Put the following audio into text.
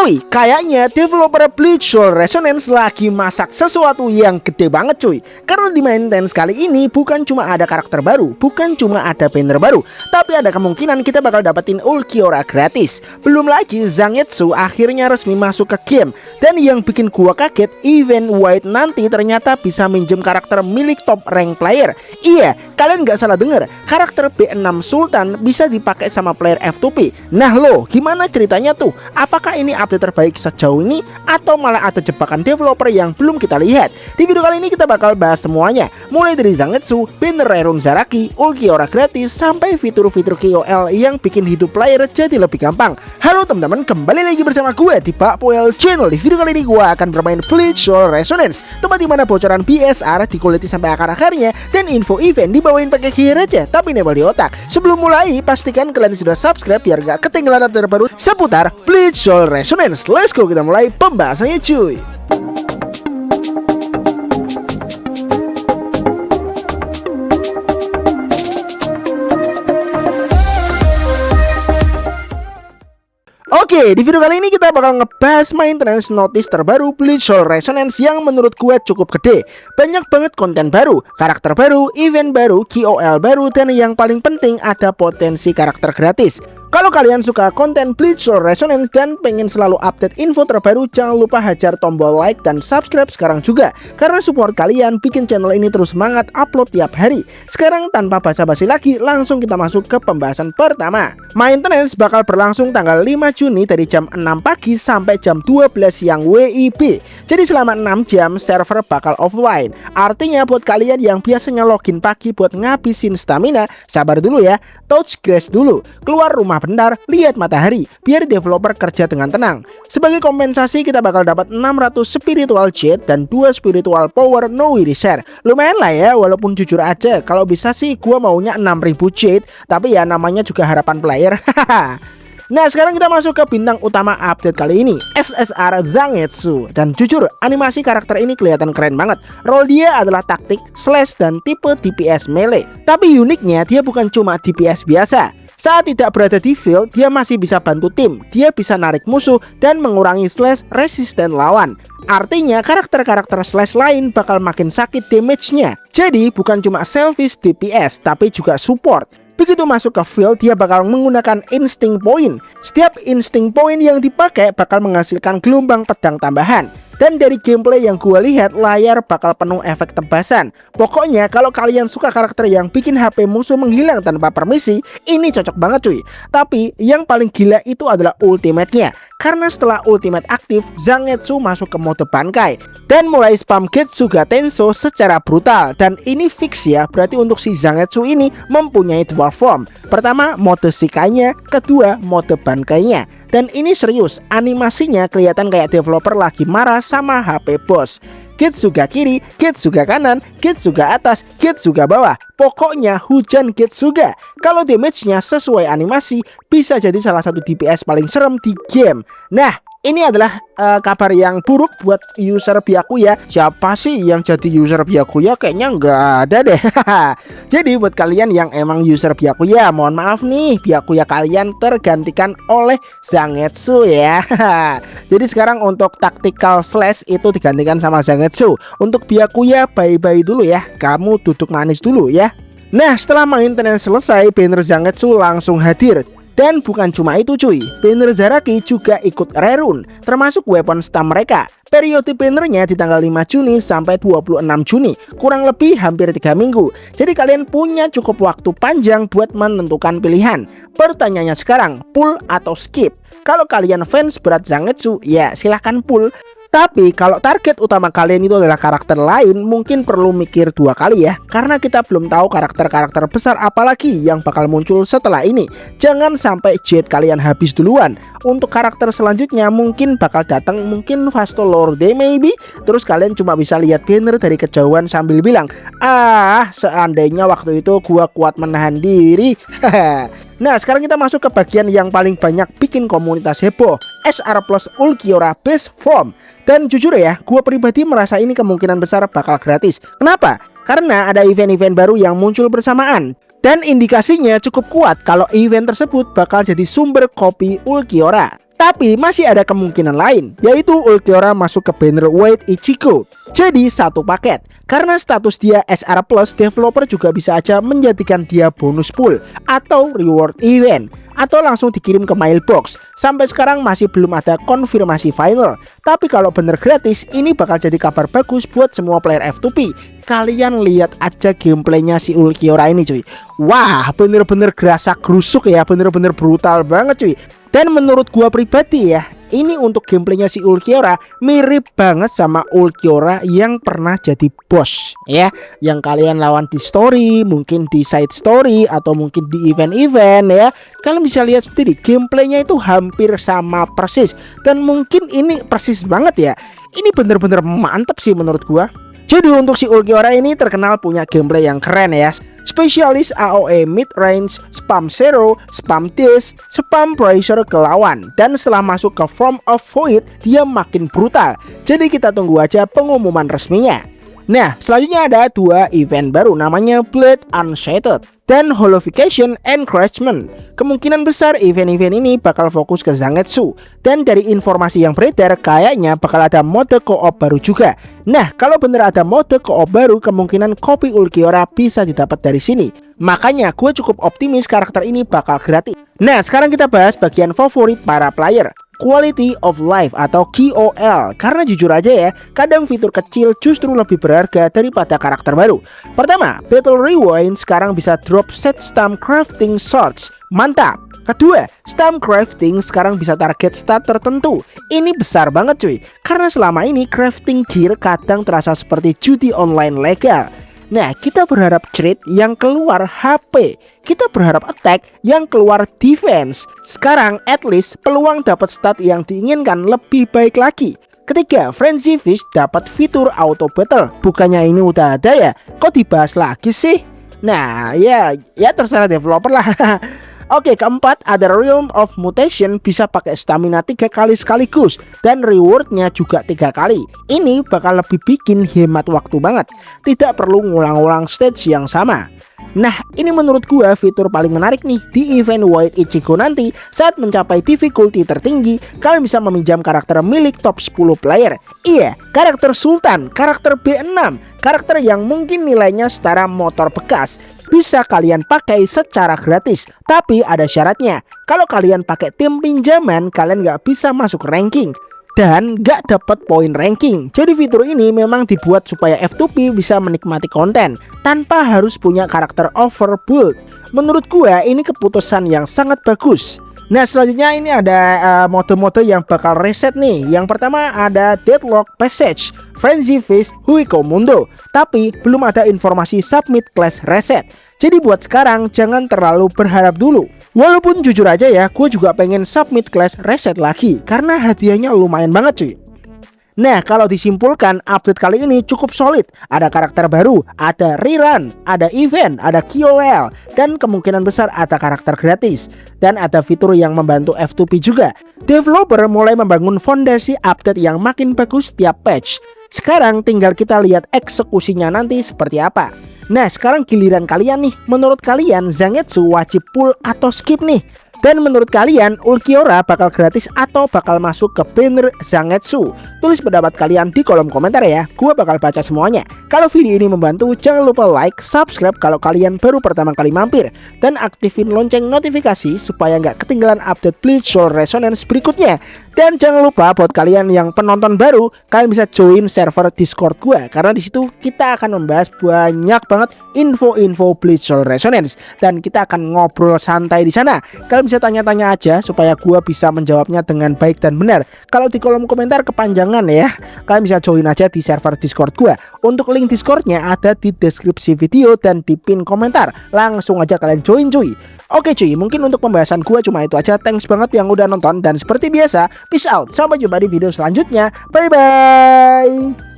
Cuy, kayaknya developer Bleach Soul Resonance lagi masak sesuatu yang gede banget cuy. Karena di maintenance kali ini bukan cuma ada karakter baru, bukan cuma ada banner baru, tapi ada kemungkinan kita bakal dapetin Ulquiorra gratis. Belum lagi Zangetsu akhirnya resmi masuk ke game. Dan yang bikin gua kaget, event White nanti ternyata bisa minjem karakter milik top rank player. Iya, kalian nggak salah denger, karakter B6 Sultan bisa dipakai sama player F2P. Nah lo, gimana ceritanya tuh? Apakah ini update terbaik sejauh ini atau malah ada jebakan developer yang belum kita lihat? Di video kali ini kita bakal bahas semuanya, mulai dari Zangetsu, banner Rerum Zaraki, Ulquiorra gratis, sampai fitur-fitur KOL yang bikin hidup player jadi lebih gampang. Halo teman-teman, kembali lagi bersama gue di Pak Poel Channel. Di video kali ini gue akan bermain Bleach Soul Resonance, tempat dimana bocoran BSR dikuliti sampai akar-akarnya dan info event dibawain pakai gear aja tapi nebel di otak. Sebelum mulai, pastikan kalian sudah subscribe biar gak ketinggalan update terbaru seputar Bleach Soul Resonance. Let's go, kita mulai pembahasannya cuy. Oke, di video kali ini kita bakal ngebahas maintenance notice terbaru Bleach Soul Resonance yang menurut gue cukup gede. Banyak banget konten baru, karakter baru, event baru, KOL baru, dan yang paling penting ada potensi karakter gratis. Kalau kalian suka konten Bleach Soul Resonance dan pengen selalu update info terbaru, jangan lupa hajar tombol like dan subscribe sekarang juga. Karena support kalian bikin channel ini terus semangat upload tiap hari. Sekarang tanpa basa-basi lagi, langsung kita masuk ke pembahasan pertama. Maintenance bakal berlangsung tanggal 5 Juni dari jam 6 pagi sampai jam 12 siang WIB. Jadi selama 6 jam server bakal offline. Artinya buat kalian yang biasanya login pagi buat ngabisin stamina, sabar dulu ya, touch grass dulu, keluar rumah bentar, lihat matahari, biar developer kerja dengan tenang. Sebagai kompensasi kita bakal dapat 600 spiritual jade dan 2 spiritual power no share. Lumayan lah ya, walaupun jujur aja kalau bisa sih gua maunya 6000 jade, tapi ya namanya juga harapan player. Nah, sekarang kita masuk ke bintang utama update kali ini, SSR Zangetsu. Dan jujur, animasi karakter ini kelihatan keren banget. Role dia adalah taktik, slash, dan tipe DPS melee. Tapi uniknya dia bukan cuma DPS biasa. Saat tidak berada di field, dia masih bisa bantu tim. Dia bisa narik musuh dan mengurangi slash resisten lawan. Artinya karakter-karakter slash lain bakal makin sakit damage-nya. Jadi bukan cuma selfish DPS, tapi juga support. Begitu masuk ke field, dia bakal menggunakan instinct point. Setiap instinct point yang dipakai bakal menghasilkan gelombang pedang tambahan. Dan dari gameplay yang gue lihat, layar bakal penuh efek tebasan. Pokoknya kalau kalian suka karakter yang bikin HP musuh menghilang tanpa permisi, ini cocok banget cuy. Tapi yang paling gila itu adalah ultimate-nya. Karena setelah ultimate aktif, Zangetsu masuk ke mode Bankai dan mulai spam Getsuga Tenso secara brutal. Dan ini fix ya, berarti untuk si Zangetsu ini mempunyai dua form. Pertama mode Shikainya, kedua mode Bankainya. Dan ini serius, animasinya kelihatan kayak developer lagi marah sama HP bos. Getsuga kiri, Getsuga kanan, Getsuga atas, Getsuga bawah. Pokoknya hujan Getsuga. Kalau damage-nya sesuai animasi, bisa jadi salah satu DPS paling serem di game. Nah, ini adalah kabar yang buruk buat user Byakuya. Siapa sih yang jadi user Byakuya? Kayaknya nggak ada deh. Jadi buat kalian yang emang user Byakuya, mohon maaf nih, Byakuya kalian tergantikan oleh Zangetsu ya. Jadi sekarang untuk tactical slash itu digantikan sama Zangetsu. Untuk Byakuya bye-bye dulu ya, kamu duduk manis dulu ya. Nah, setelah maintenance selesai, banner Zangetsu langsung hadir. Dan bukan cuma itu cuy, banner Zaraki juga ikut rerun, termasuk weapon stam mereka. Periode bannernya di tanggal 5 Juni sampai 26 Juni, kurang lebih hampir 3 minggu. Jadi kalian punya cukup waktu panjang buat menentukan pilihan. Pertanyaannya sekarang, pull atau skip? Kalau kalian fans berat Zangetsu, ya silahkan pull. Tapi kalau target utama kalian itu adalah karakter lain, mungkin perlu mikir dua kali ya. Karena kita belum tahu karakter-karakter besar apalagi yang bakal muncul setelah ini. Jangan sampai jet kalian habis duluan. Untuk karakter selanjutnya mungkin bakal datang, mungkin Vasto Lorde maybe. Terus kalian cuma bisa lihat banner dari kejauhan sambil bilang, ah seandainya waktu itu gua kuat menahan diri. Nah, sekarang kita masuk ke bagian yang paling banyak bikin komunitas heboh, SR plus Ulquiorra base form. Dan jujur ya, gue pribadi merasa ini kemungkinan besar bakal gratis. Kenapa? Karena ada event-event baru yang muncul bersamaan. Dan indikasinya cukup kuat kalau event tersebut bakal jadi sumber kopi Ulquiorra. Tapi masih ada kemungkinan lain, yaitu Ulquiorra masuk ke banner White Ichigo. Jadi satu paket. Karena status dia SR Plus, developer juga bisa aja menjadikan dia bonus pool atau reward event, atau langsung dikirim ke mailbox. Sampai sekarang masih belum ada konfirmasi final. Tapi kalau bener gratis, ini bakal jadi kabar bagus buat semua player F2P. Kalian lihat aja gameplaynya si Ulquiorra ini cuy. Wah, bener-bener gerasa gerusuk ya, bener-bener brutal banget cuy. Dan menurut gua pribadi ya, ini untuk gameplaynya si Ulquiorra mirip banget sama Ulquiorra yang pernah jadi boss ya, yang kalian lawan di story, mungkin di side story, atau mungkin di event-event ya. Kalian bisa lihat sendiri gameplaynya itu hampir sama persis. Dan mungkin ini persis banget ya. Ini bener-bener mantep sih menurut gua. Jadi untuk si Ulquiorra ini terkenal punya gameplay yang keren ya. Spesialis AoE mid range, spam zero, spam dash, spam pressure ke lawan. Dan setelah masuk ke Form of Void, dia makin brutal. Jadi kita tunggu aja pengumuman resminya. Nah, selanjutnya ada dua event baru, namanya Blade Unshattered dan Holification Encroachment. Kemungkinan besar event-event ini bakal fokus ke Zangetsu. Dan dari informasi yang beredar, kayaknya bakal ada mode co-op baru juga. Nah, kalau bener ada mode co-op baru, kemungkinan kopi Ulquiorra bisa didapat dari sini. Makanya gue cukup optimis karakter ini bakal gratis. Nah, sekarang kita bahas bagian favorit para player, Quality of Life atau QOL. Karena jujur aja ya, kadang fitur kecil justru lebih berharga daripada karakter baru. Pertama, Battle Rewind sekarang bisa drop set stamp crafting swords. Mantap. Kedua, stamp crafting sekarang bisa target stat tertentu. Ini besar banget cuy, karena selama ini crafting gear kadang terasa seperti judi online legal. Nah, kita berharap crit yang keluar HP, kita berharap attack yang keluar defense. Sekarang at least peluang dapat stat yang diinginkan lebih baik lagi. Ketiga, Frenzy Fish dapat fitur auto battle. Bukannya ini udah ada ya? Kok dibahas lagi sih? Nah, ya terserah developer lah. Oke, keempat ada Realm of Mutation, bisa pakai stamina 3 kali sekaligus dan rewardnya juga 3 kali. Ini bakal lebih bikin hemat waktu banget, tidak perlu ngulang-ulang stage yang sama. Nah, ini menurut gua fitur paling menarik nih di event White Ichigo nanti. Saat mencapai difficulty tertinggi, kalian bisa meminjam karakter milik top 10 player. Iya, karakter Sultan, karakter B6, karakter yang mungkin nilainya setara motor bekas. Bisa kalian pakai secara gratis. Tapi ada syaratnya, kalau kalian pakai tim pinjaman, kalian nggak bisa masuk ranking dan nggak dapat poin ranking. Jadi fitur ini memang dibuat supaya F2P bisa menikmati konten tanpa harus punya karakter overbuild. Menurut gua ini keputusan yang sangat bagus. Nah, selanjutnya ini ada mode-mode yang bakal reset nih. Yang pertama ada Deadlock Passage, Frenzy Fish, Huiko Mundo. Tapi belum ada informasi submit class reset. Jadi buat sekarang jangan terlalu berharap dulu. Walaupun jujur aja ya, gue juga pengen submit class reset lagi karena hadiahnya lumayan banget cuy. Nah, kalau disimpulkan, update kali ini cukup solid. Ada karakter baru, ada rerun, ada event, ada QOL, dan kemungkinan besar ada karakter gratis. Dan ada fitur yang membantu F2P juga. Developer mulai membangun fondasi update yang makin bagus tiap patch. Sekarang tinggal kita lihat eksekusinya nanti seperti apa. Nah, sekarang giliran kalian nih. Menurut kalian Zangetsu wajib pull atau skip nih? Dan menurut kalian Ulquiorra bakal gratis atau bakal masuk ke banner Zangetsu? Tulis pendapat kalian di kolom komentar ya. Gua bakal baca semuanya. Kalau video ini membantu, jangan lupa like, subscribe kalau kalian baru pertama kali mampir, dan aktifin lonceng notifikasi supaya nggak ketinggalan update Bleach Soul Resonance berikutnya. Dan jangan lupa buat kalian yang penonton baru, kalian bisa join server Discord gua karena di situ kita akan membahas banyak banget info-info Bleach Soul Resonance dan kita akan ngobrol santai di sana. Kalian bisa tanya-tanya aja supaya gua bisa menjawabnya dengan baik dan benar. Kalau di kolom komentar kepanjangan ya, kalian bisa join aja di server Discord gua. Untuk link Discordnya ada di deskripsi video dan di pin komentar. Langsung aja kalian join cuy. Oke cuy, mungkin untuk pembahasan gua cuma itu aja. Thanks banget yang udah nonton dan seperti biasa, peace out. Sampai jumpa di video selanjutnya. Bye bye.